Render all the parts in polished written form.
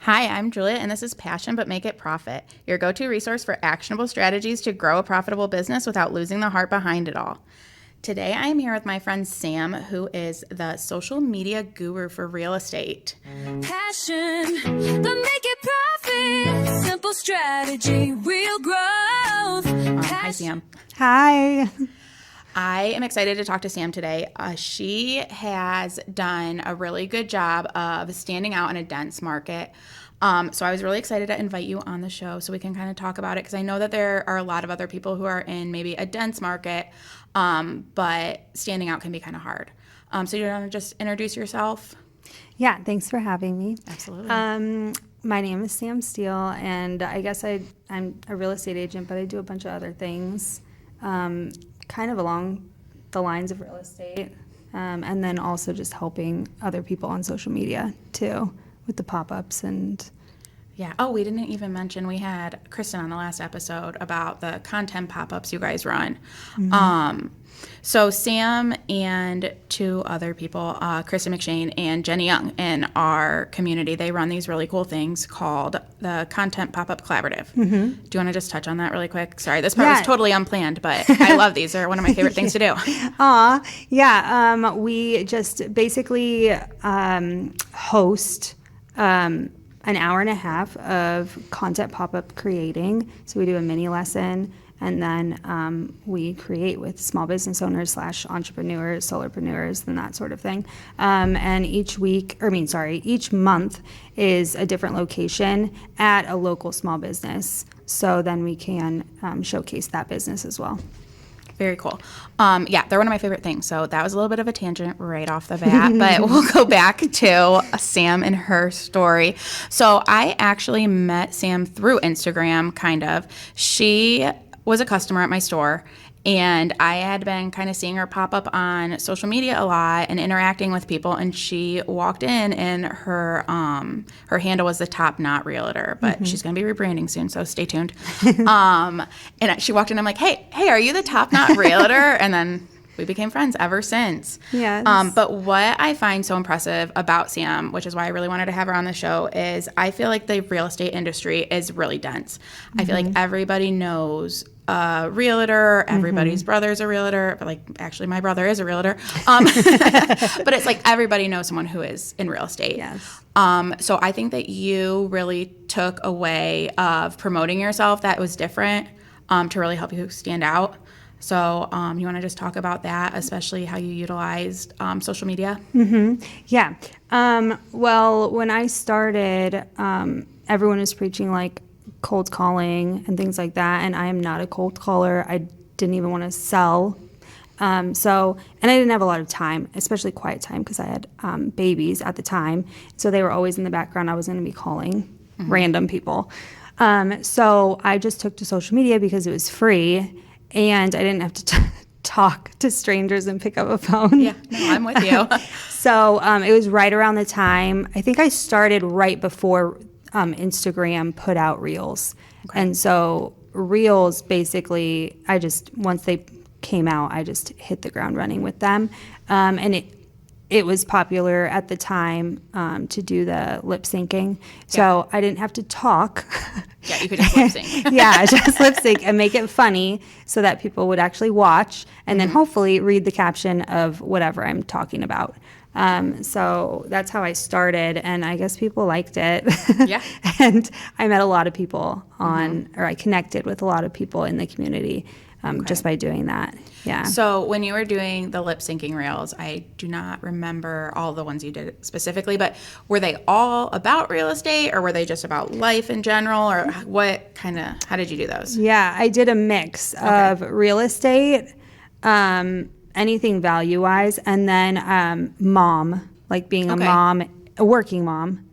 Hi, I'm Julia, and this is Passion But Make It Profit, your go-to resource for actionable strategies to grow a profitable business without losing the heart behind it all. Today, I am here with my friend Sam, who is the social media guru for real estate. Passion, but make it profit. Simple strategy, real growth. Hi, Sam. Hi. I am excited to talk to Sam today. She has done a really good job of standing out in a dense market. So I was really excited to invite you on the show so we can kind of talk about it, because I know that there are a lot of other people who are in maybe a dense market, but standing out can be kind of hard. So you want to just introduce yourself? Yeah, thanks for having me. Absolutely. My name is Sam Steele, and I guess I'm a real estate agent, but I do a bunch of other things, kind of along the lines of real estate, and then also just helping other people on social media too with the pop-ups and... Yeah. Oh, we didn't even mention we had Kristen on the last episode about the content pop-ups you guys run. Mm-hmm. So Sam and two other people, Kristen McShane and Jenny Young in our community, they run these really cool things called the Content Pop-Up Collaborative. Mm-hmm. Do you want to just touch on that really quick? Sorry, this part was totally unplanned, but I love these. They're one of my favorite things to do. Yeah. We just basically host an hour and a half of content pop-up creating. So we do a mini lesson, and then we create with small business owners / entrepreneurs, solopreneurs, and that sort of thing. And each month is a different location at a local small business. So then we can showcase that business as well. Very cool. Yeah, they're one of my favorite things. So that was a little bit of a tangent right off the bat, but we'll go back to Sam and her story. So I actually met Sam through Instagram, kind of. She was a customer at my store, and I had been kind of seeing her pop up on social media a lot and interacting with people, and she walked in, and her handle was the Top Knot Realtor, but she's going to be rebranding soon, so stay tuned. And she walked in, I'm like, hey, are you the Top Knot Realtor? And then we became friends ever since. Yes. But what I find so impressive about Sam, which is why I really wanted to have her on the show, is I feel like the real estate industry is really dense. I feel like everybody knows a realtor, everybody's brother's a realtor, but actually my brother is a realtor. But it's like everybody knows someone who is in real estate. Yes. So I think that you really took a way of promoting yourself that was different to really help you stand out. So you want to just talk about that, especially how you utilized social media? Mm-hmm. Yeah. Well, when I started, everyone was preaching cold calling and things like that, and I am not a cold caller. I didn't even want to sell. And I didn't have a lot of time, especially quiet time, because I had babies at the time. So they were always in the background. I was going to be calling random people. So I just took to social media because it was free, and I didn't have to talk to strangers and pick up a phone. Yeah, no, I'm with you. So it was right around the time, I think I started right before Instagram put out Reels. Okay. And so Reels, basically, once they came out, I just hit the ground running with them. And it was popular at the time to do the lip syncing. So I didn't have to talk. Yeah, you could just lip sync. Yeah, just lip sync and make it funny so that people would actually watch and then hopefully read the caption of whatever I'm talking about. So that's how I started, and I guess people liked it. Yeah. And I met a lot of people or I connected with a lot of people in the community just by doing that. Yeah. So when you were doing the lip syncing reels, I do not remember all the ones you did specifically, but were they all about real estate, or were they just about life in general, or how did you do those? Yeah, I did a mix of real estate, anything value-wise, and then mom, being a mom, a working mom,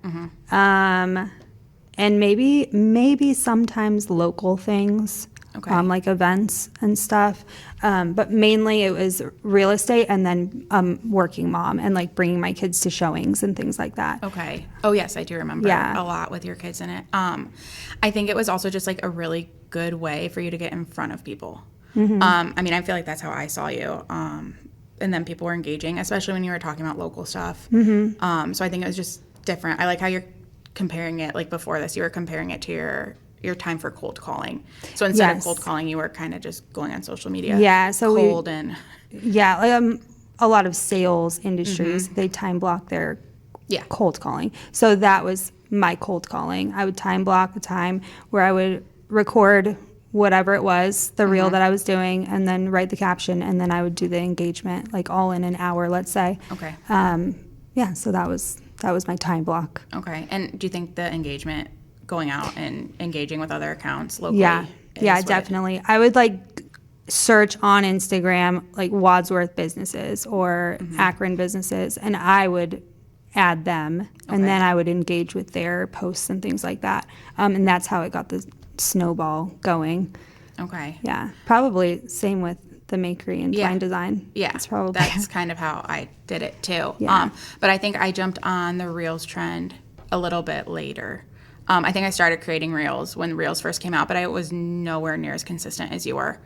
and maybe sometimes local things, like events and stuff, but mainly it was real estate, and then working mom, and bringing my kids to showings and things like that. Okay. Oh, yes, I do remember a lot with your kids in it. I think it was also just a really good way for you to get in front of people. I feel like that's how I saw you. And then people were engaging, especially when you were talking about local stuff. So I think it was just different. I like how you're comparing it, like before this, you were comparing it to your time for cold calling. So instead of cold calling, you were kind of just going on social media. Yeah, so like, a lot of sales industries, they time block their cold calling. So that was my cold calling. I would time block a time where I would record whatever it was, the reel that I was doing, and then write the caption, and then I would do the engagement, like all in an hour, let's say. Okay. So that was my time block. Okay. And do you think the engagement, going out and engaging with other accounts locally? Yeah, definitely. I would search on Instagram like Wadsworth businesses or Akron businesses, and I would add them, and then I would engage with their posts and things like that. And that's how it got the snowball going. Okay. Yeah, probably same with the Makery and Twine Design. Yeah, that's kind of how I did it too. Yeah. But I think I jumped on the Reels trend a little bit later. I think I started creating Reels when Reels first came out, but I was nowhere near as consistent as you were.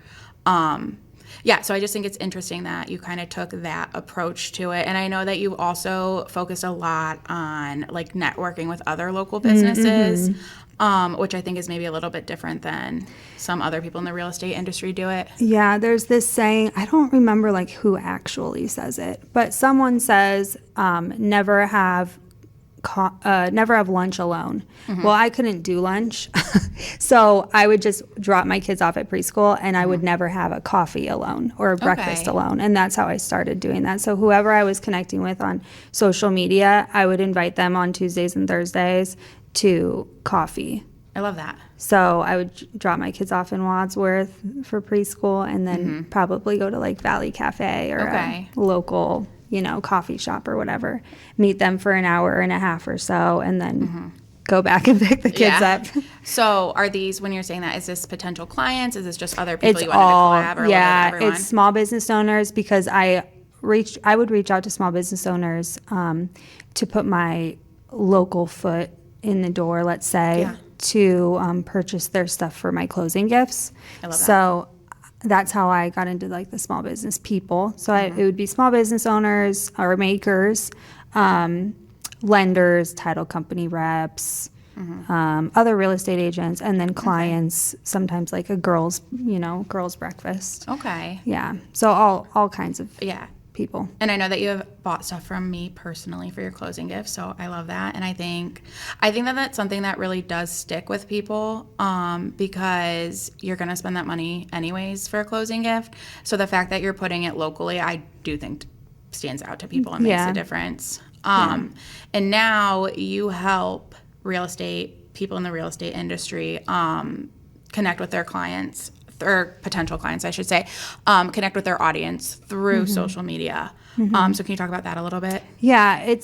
So I just think it's interesting that you kind of took that approach to it. And I know that you also focused a lot on like networking with other local businesses, which I think is maybe a little bit different than some other people in the real estate industry do it. Yeah, there's this saying, I don't remember like who actually says it, but someone says never have lunch alone. Well, I couldn't do lunch, so I would just drop my kids off at preschool, and I would never have a coffee alone or a breakfast alone, and that's how I started doing that. So whoever I was connecting with on social media, I would invite them on Tuesdays and Thursdays to coffee. I love that. So I would drop my kids off in Wadsworth for preschool, and then probably go to like Valley Cafe or a local coffee shop or whatever, meet them for an hour and a half or so, and then go back and pick the kids up. So are these, when you're saying that, is this potential clients? Is this just other people you wanted to collab? Or everyone? It's small business owners, because I would reach out to small business owners to put my local foot in the door, let's say, to purchase their stuff for my closing gifts. I love that. So that's how I got into like the small business people. So it would be small business owners or makers, lenders, title company reps, other real estate agents, and then clients, sometimes like a girls breakfast. Okay. Yeah. So all kinds of people. And I know that you have bought stuff from me personally for your closing gifts, so I love that. And I think that that's something that really does stick with people, because you're going to spend that money anyways for a closing gift. So the fact that you're putting it locally, I do think stands out to people and makes a difference. And now you help people in the real estate industry connect with their clients, or potential clients, I should say, connect with their audience through social media. So can you talk about that a little bit? Yeah,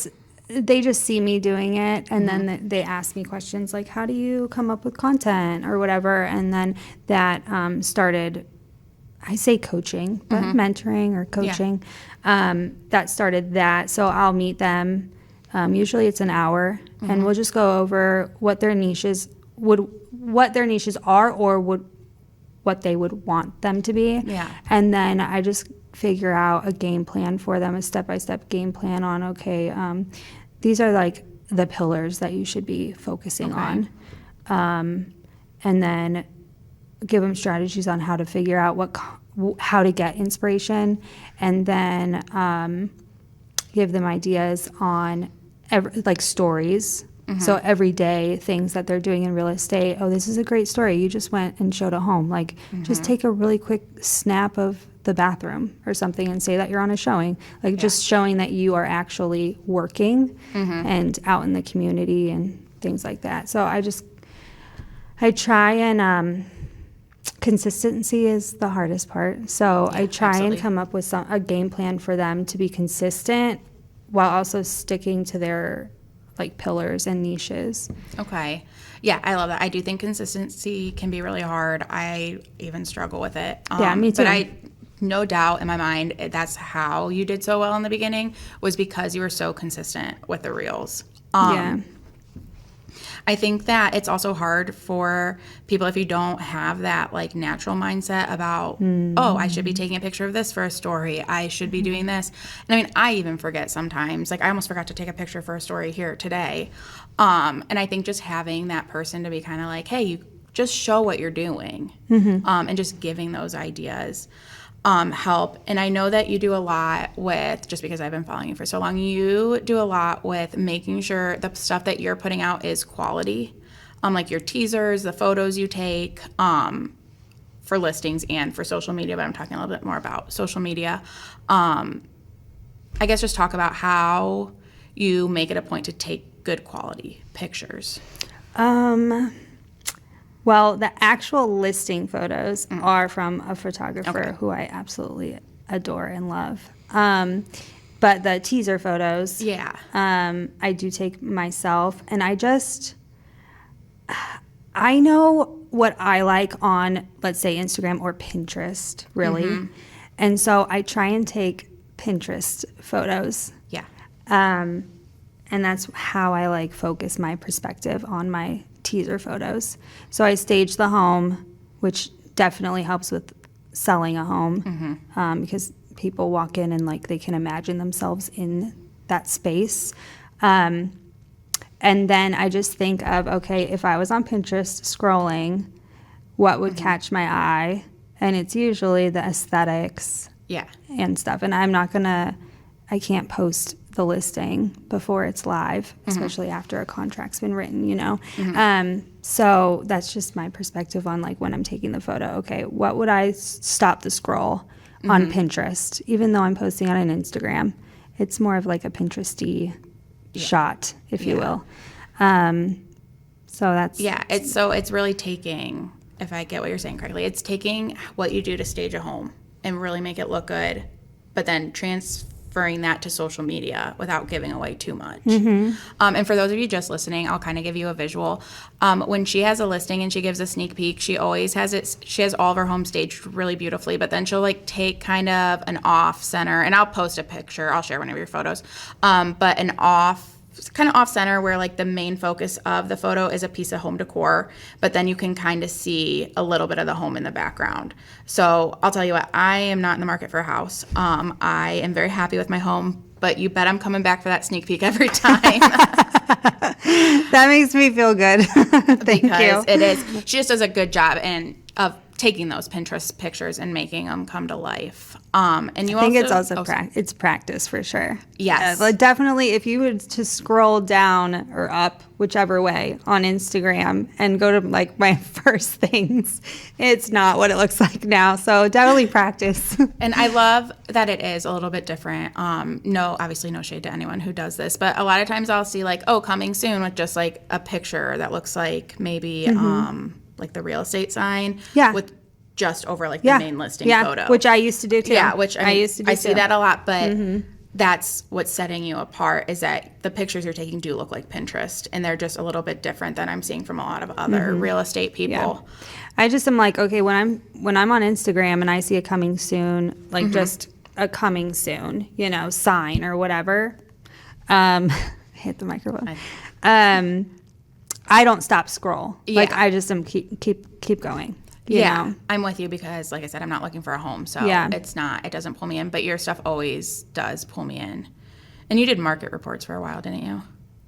they just see me doing it, and then they ask me questions like, how do you come up with content or whatever? And then that started, I say coaching, but mentoring or coaching. That started that. So I'll meet them. Usually it's an hour, and we'll just go over what their niches are, or what they would want them to be. Yeah. And then I just figure out a game plan for them, a step-by-step game plan on, these are like the pillars that you should be focusing on. And then give them strategies on how to figure out how to get inspiration, and then give them ideas on stories. So everyday things that they're doing in real estate. Oh, this is a great story. You just went and showed a home. Just take a really quick snap of the bathroom or something and say that you're on a showing. Just showing that you are actually working and out in the community and things like that. So I try and consistency is the hardest part. So I try and come up with a game plan for them to be consistent while also sticking to their pillars and niches. Okay. Yeah, I love that. I do think consistency can be really hard. I even struggle with it. Yeah, me too. But no doubt in my mind, that's how you did so well in the beginning, was because you were so consistent with the reels. I think that it's also hard for people if you don't have that like natural mindset about, oh, I should be taking a picture of this for a story. I should be doing this. And I mean, I even forget sometimes. Like I almost forgot to take a picture for a story here today. And I think just having that person to be kind of like, hey, you just show what you're doing, and just giving those ideas help. And I know that you do a lot with, just because I've been following you for so long, you do a lot with making sure the stuff that you're putting out is quality, like your teasers, the photos you take for listings and for social media, but I'm talking a little bit more about social media. I guess just talk about how you make it a point to take good quality pictures. Well, the actual listing photos are from a photographer who I absolutely adore and love. But the teaser photos, I do take myself, and I know what I like on, let's say, Instagram or Pinterest, really. And so I try and take Pinterest photos. Yeah. And that's how I like focus my perspective on my teaser photos. So I stage the home, which definitely helps with selling a home, because people walk in and like they can imagine themselves in that space. And then I just think of, okay, if I was on Pinterest scrolling, what would catch my eye? And it's usually the aesthetics and stuff. And I can't post the listing before it's live, especially after a contract's been written, you know. So that's just my perspective on like when I'm taking the photo. Okay, what would I stop the scroll on Pinterest? Even though I'm posting on an Instagram, it's more of like a Pinteresty shot, if you will. So that's it's really taking, if I get what you're saying correctly, it's taking what you do to stage a home and really make it look good, but then transferring that to social media without giving away too much. And for those of you just listening, I'll kind of give you a visual. When she has a listing and she gives a sneak peek, she always has she has all of her home staged really beautifully, but then she'll like take kind of an off center, and I'll post a picture, I'll share one of your photos, but an kind of off center where like the main focus of the photo is a piece of home decor, but then you can kind of see a little bit of the home in the background. So I'll tell you what, I am not in the market for a house. I am very happy with my home, but you bet I'm coming back for that sneak peek every time. That makes me feel good. Thank you. It is. She just does a good job of taking those Pinterest pictures and making them come to life. And you I think it's also it's practice for sure. Yes. Like definitely if you were to scroll down or up, whichever way, on Instagram and go to like my first things, it's not what it looks like now. So definitely practice. And I love that it is a little bit different. Obviously no shade to anyone who does this, but a lot of times I'll see like, oh, coming soon with just like a picture that looks like maybe like the real estate sign with just over like the main listing photo. Which I used to do too. Yeah, which I used to do I see that a lot, but that's what's setting you apart is that the pictures you're taking do look like Pinterest, and they're just a little bit different than I'm seeing from a lot of other real estate people. Yeah. I just am like, okay, when I'm on Instagram and I see a coming soon, like just a coming soon, you know, sign or whatever. Hit the microphone. I don't stop scroll. Like I just am keep going. You know? I'm with you because, like I said, I'm not looking for a home, so it doesn't pull me in. But your stuff always does pull me in. And you did market reports for a while, didn't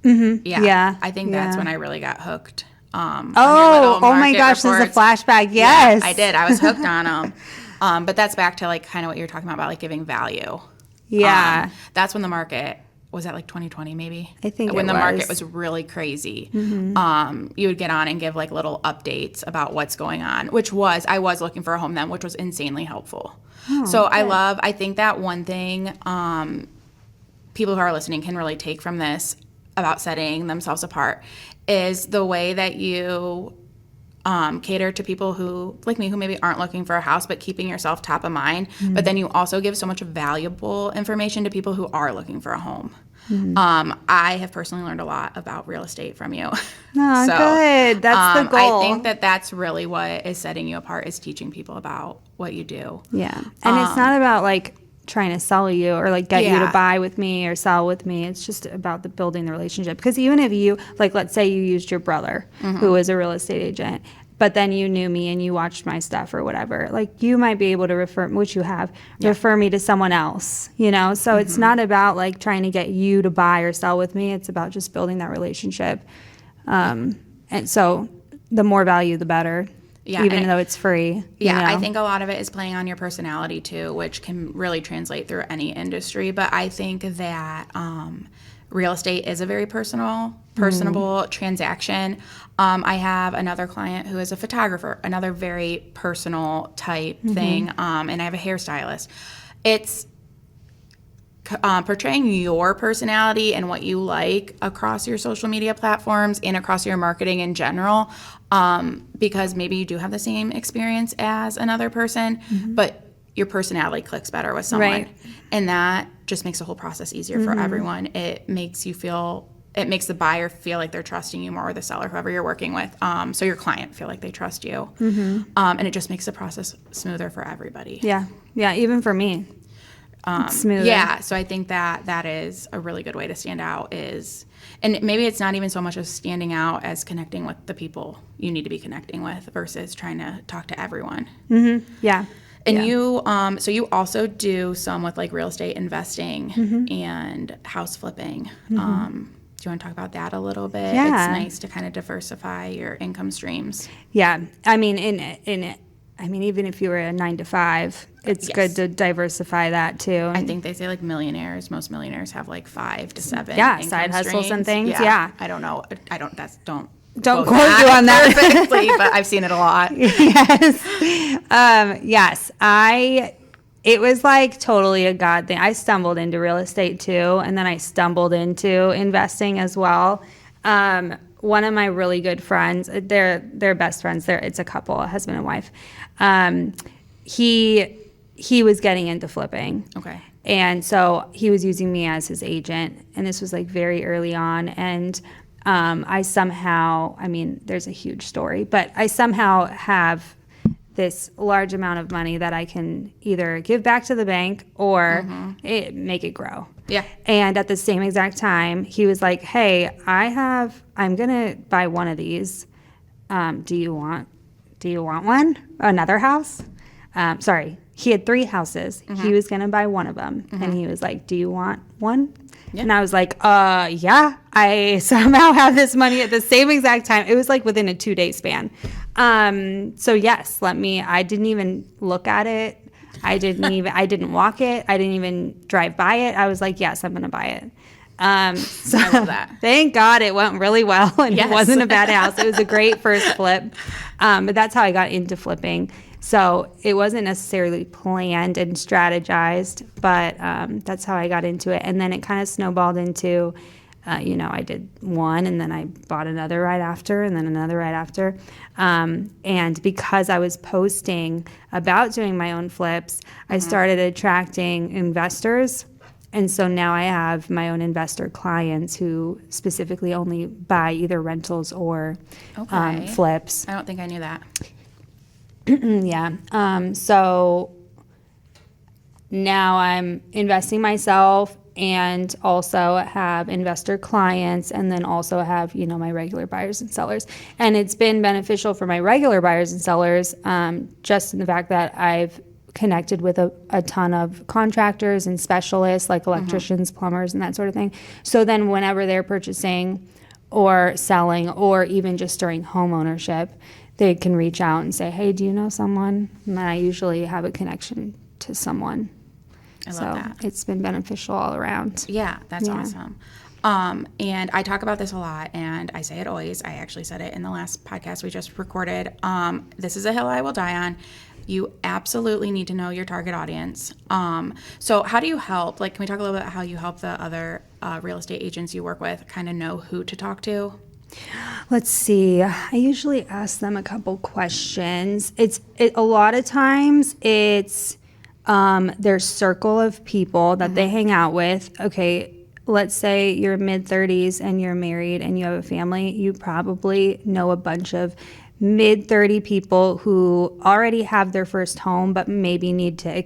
you? Yeah. I think that's when I really got hooked. Oh my gosh, this is a flashback. Yes, I did. I was hooked on them. But that's back to like kind of what you're talking about like giving value. Yeah, that's when the market. Was that like 2020 maybe? I think when the market was really crazy. You would get on and give like little updates about what's going on, I was looking for a home then, which was insanely helpful. I think that one thing people who are listening can really take from this about setting themselves apart is the way that you cater to people who, like me, who maybe aren't looking for a house, but keeping yourself top of mind. But then you also give so much valuable information to people who are looking for a home. I have personally learned a lot about real estate from you. Oh, good. That's the goal. I think that that's really what is setting you apart is teaching people about what you do. Yeah. And it's not about like trying to sell you or like get you Yeah. to buy with me or sell with me. It's just about the building the relationship. Because even if you, like, let's say you used your brother who was a real estate agent, but then you knew me and you watched my stuff or whatever, like you might be able to refer, which you have, refer me to someone else, you know? So it's not about like trying to get you to buy or sell with me. It's about just building that relationship. And so the more value, the better. Yeah, Even and though it's free. Yeah, you know? I think a lot of it is playing on your personality too, which can really translate through any industry. But I think that real estate is a very personable transaction. I have another client who is a photographer, another very personal type thing, and I have a hairstylist. It's portraying your personality and what you like across your social media platforms and across your marketing in general, because maybe you do have the same experience as another person, but your personality clicks better with someone. Right. And that just makes the whole process easier for everyone. It makes the buyer feel like they're trusting you more, or the seller, whoever you're working with. So your client feel like they trust you. And it just makes the process smoother for everybody. Yeah. Yeah. Even for me. It's smoother. Yeah, so I think that is a really good way to stand out and maybe it's not even so much as standing out as connecting with the people you need to be connecting with versus trying to talk to everyone. Yeah. And you, so you also do some with like real estate investing and house flipping. Do you want to talk about that a little bit? Yeah. It's nice to kind of diversify your income streams. Yeah. I mean, even if you were a 9-to-5, it's good to diversify that too. I think they say like most millionaires have like 5 to 7 Yeah, income side hustles and streams. things, yeah. I don't know. Don't quote you on that. perfectly, but I've seen it a lot. Yes. Yes. It was like totally a God thing. I stumbled into real estate too, and then I stumbled into investing as well. One of my really good friends, they're best friends. It's a couple, a husband and wife. He was getting into flipping. Okay. And so he was using me as his agent, and this was like very early on. And I somehow, there's a huge story, but I somehow have this large amount of money that I can either give back to the bank or make it grow. Yeah. And at the same exact time, he was like, hey, I'm going to buy one of these. Do you want one? Another house? Sorry. He had 3 houses. He was going to buy one of them. And he was like, do you want one? Yeah. And I was like, yeah. I somehow have this money at the same exact time. It was like within a 2-day span. So yes, I didn't even look at it. I didn't walk it. I didn't even drive by it. I was like, yes, I'm going to buy it. So I love that. Thank God it went really well and It wasn't a bad house. It was a great first flip. But that's how I got into flipping. So it wasn't necessarily planned and strategized, but that's how I got into it. And then it kind of snowballed into, I did one and then I bought another right after and then another right after. And because I was posting about doing my own flips, I started attracting investors. And so now I have my own investor clients who specifically only buy either rentals or flips. I don't think I knew that. Yeah. So now I'm investing myself and also have investor clients and then also have, my regular buyers and sellers. And it's been beneficial for my regular buyers and sellers just in the fact that I've connected with a ton of contractors and specialists like electricians, plumbers, and that sort of thing. So then whenever they're purchasing or selling or even just during home ownership, they can reach out and say, hey, do you know someone? And I usually have a connection to someone. I love that. It's been beneficial all around. Yeah, that's awesome. And I talk about this a lot, and I say it always. I actually said it in the last podcast we just recorded. This is a hill I will die on. You absolutely need to know your target audience. So how do you help? Can we talk a little bit about how you help the other real estate agents you work with kind of know who to talk to? Let's see. I usually ask them a couple questions. A lot of times it's their circle of people that they hang out with. Okay, let's say you're mid-30s and you're married and you have a family. You probably know a bunch of mid 30 people who already have their first home but maybe need to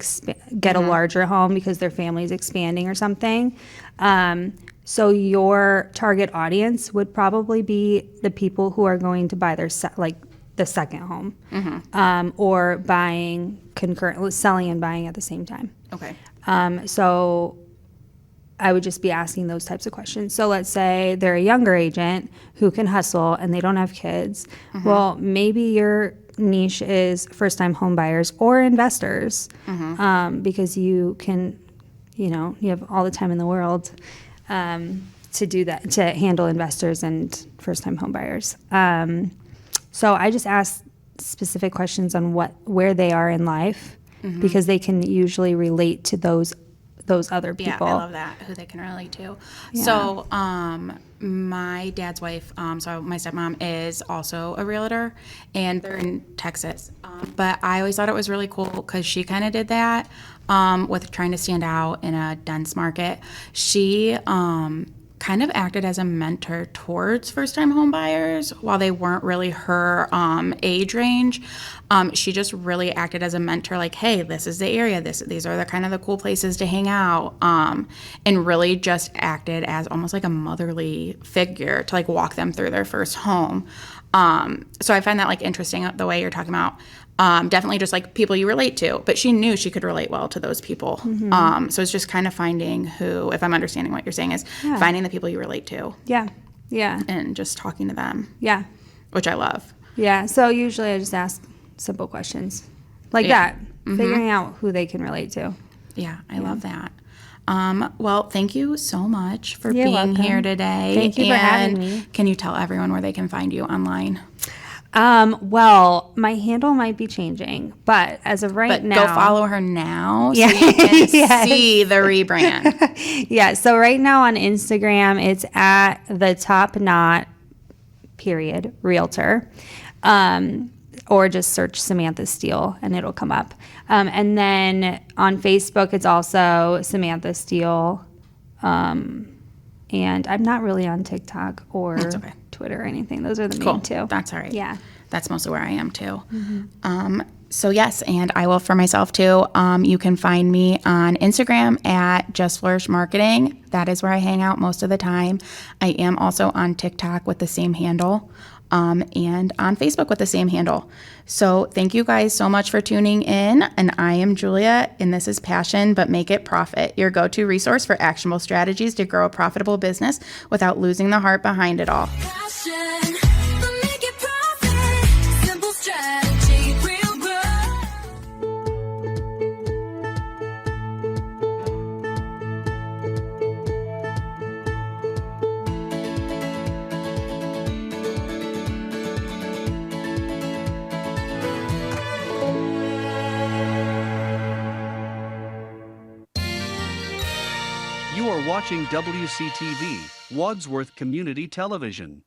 get a larger home because their family's expanding or something. So your target audience would probably be the people who are going to buy their the second home, or buying concurrently, selling and buying at the same time. Okay. So I would just be asking those types of questions. So let's say they're a younger agent who can hustle and they don't have kids. Well, maybe your niche is first-time home buyers or investors, because you can, you have all the time in the world to do that, to handle investors and first-time home buyers. So I just ask specific questions on where they are in life, because they can usually relate to those other people. Yeah, I love that, who they can relate to. Yeah. So my dad's wife, so my stepmom, is also a realtor, and they're in Texas. But I always thought it was really cool because she kind of did that with trying to stand out in a dense market. She kind of acted as a mentor towards first-time home buyers while they weren't really her age range. She just really acted as a mentor, like, hey, this is the area, these are the kind of the cool places to hang out, and really just acted as almost like a motherly figure to like walk them through their first home. So I find that like interesting, the way you're talking about. Definitely just like people you relate to, but she knew she could relate well to those people. So it's just kind of finding who, if I'm understanding what you're saying, is finding the people you relate to. Yeah. And just talking to them. Yeah. Which I love. Yeah. So usually I just ask simple questions like that, figuring out who they can relate to. Yeah, I love that. Well, thank you so much for You're being welcome. here today. Thank you for having me. Can you tell everyone where they can find you online? Well, my handle might be changing, but as of right now, go follow her now so Yeah. you can Yes. see the rebrand. Yeah. So right now on Instagram, it's at the top knot period realtor, or just search Samantha Steele and it'll come up. And then on Facebook, it's also Samantha Steele. And I'm not really on TikTok or Twitter or anything. Those are the main two. That's all right. Yeah. That's mostly where I am too. So yes, and I will for myself too. You can find me on Instagram at Just Flourish Marketing. That is where I hang out most of the time. I am also on TikTok with the same handle. And on Facebook with the same handle. So thank you guys so much for tuning in. And I am Julia, and this is Passion, but Make It Profit, your go-to resource for actionable strategies to grow a profitable business without losing the heart behind it all. Passion, but make it profit. Simple strategy, real growth. You are watching WCTV, Wadsworth Community Television.